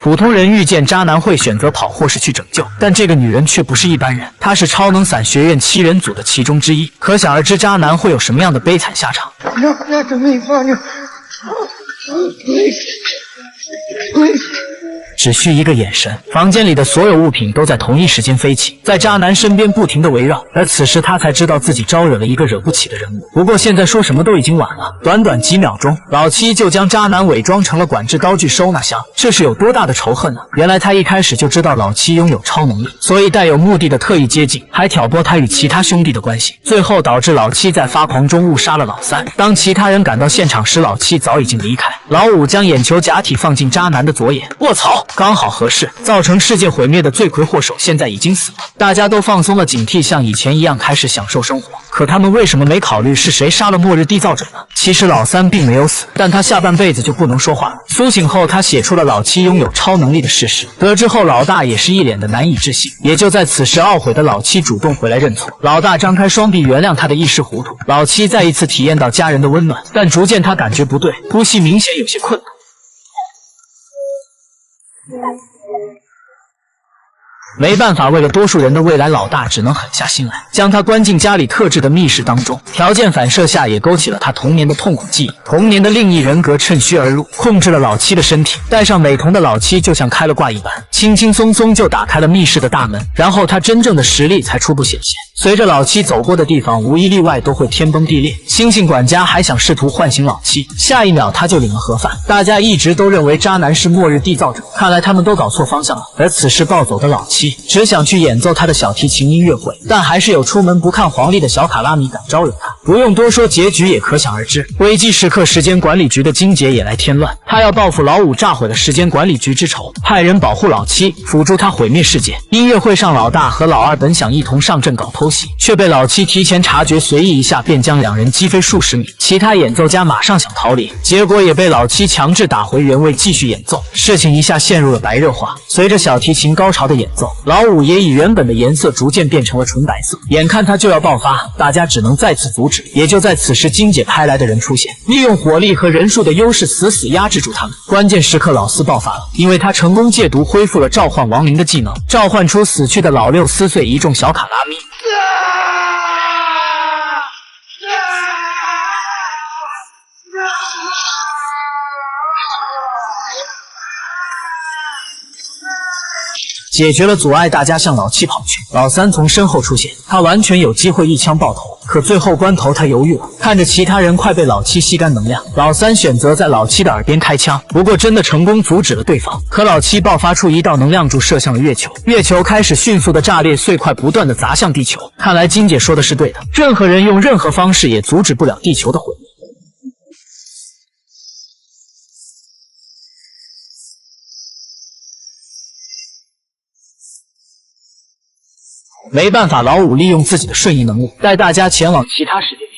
普通人遇见渣男会选择跑或是去拯救，但这个女人却不是一般人，她是超能伞学院7人组的其中之一。可想而知，渣男会有什么样的悲惨下场。只需一个眼神，房间里的所有物品都在同一时间飞起，在渣男身边不停地围绕。而此时他才知道自己招惹了一个惹不起的人物。不过现在说什么都已经晚了，短短几秒钟，老七就将渣男伪装成了管制刀具收纳箱，这是有多大的仇恨呢？原来他一开始就知道老七拥有超能力，所以带有目的的特意接近，还挑拨他与其他兄弟的关系，最后导致老七在发狂中误杀了老三。当其他人赶到现场时，老七早已经离开。老五将眼球假体放进渣男的左眼，卧槽！刚好合适，造成世界毁灭的罪魁祸首现在已经死了，大家都放松了警惕，像以前一样开始享受生活。可他们为什么没考虑是谁杀了末日缔造者呢？其实老三并没有死，但他下半辈子就不能说话了。苏醒后，他写出了老七拥有超能力的事实。得知后，老大也是一脸的难以置信。也就在此时，懊悔的老七主动回来认错。老大张开双臂原谅他的一时糊涂。老七再一次体验到家人的温暖，但逐渐他感觉不对，呼吸明显有些困难。没办法，为了多数人的未来，老大只能狠下心来，将他关进家里特制的密室当中。条件反射下，也勾起了他童年的痛苦记忆。童年的另一人格趁虚而入，控制了老七的身体。戴上美瞳的老七就像开了挂一般，轻轻松松就打开了密室的大门。然后他真正的实力才初步显现。随着老七走过的地方，无一例外都会天崩地裂。星星管家还想试图唤醒老七，下一秒他就领了盒饭。大家一直都认为渣男是末日缔造者，看来他们都搞错方向了。而此时暴走的老七只想去演奏他的小提琴音乐会，但还是有出门不看黄历的小卡拉米敢招惹他。不用多说，结局也可想而知。危机时刻，时间管理局的金姐也来添乱，她要报复老五炸毁了时间管理局之仇，派人保护老七，辅助他毁灭世界。音乐会上，老大和老二本想一同上阵搞偷袭，却被老七提前察觉，随意一下便将两人击飞数十米。其他演奏家马上想逃离，结果也被老七强制打回原位继续演奏。事情一下陷入了白热化。随着小提琴高潮的演奏，老五也以原本的颜色逐渐变成了纯白色，眼看他就要爆发，大家只能再次阻止。也就在此时，金姐派来的人出现，利用火力和人数的优势死死压制住他们。关键时刻，老四爆发了，因为他成功戒毒，恢复了召唤亡灵的技能，召唤出死去的老六，撕碎一众小卡拉咪。解决了阻碍，大家向老七跑去。老三从身后出现，他完全有机会一枪爆头，可最后关头他犹豫了。看着其他人快被老七吸干能量，老三选择在老七的耳边开枪，不过真的成功阻止了对方。可老七爆发出一道能量柱，射向了月球，月球开始迅速的炸裂，碎块不断的砸向地球。看来金姐说的是对的，任何人用任何方式也阻止不了地球的毁灭。没办法，老五利用自己的瞬移能力，带大家前往其他世界。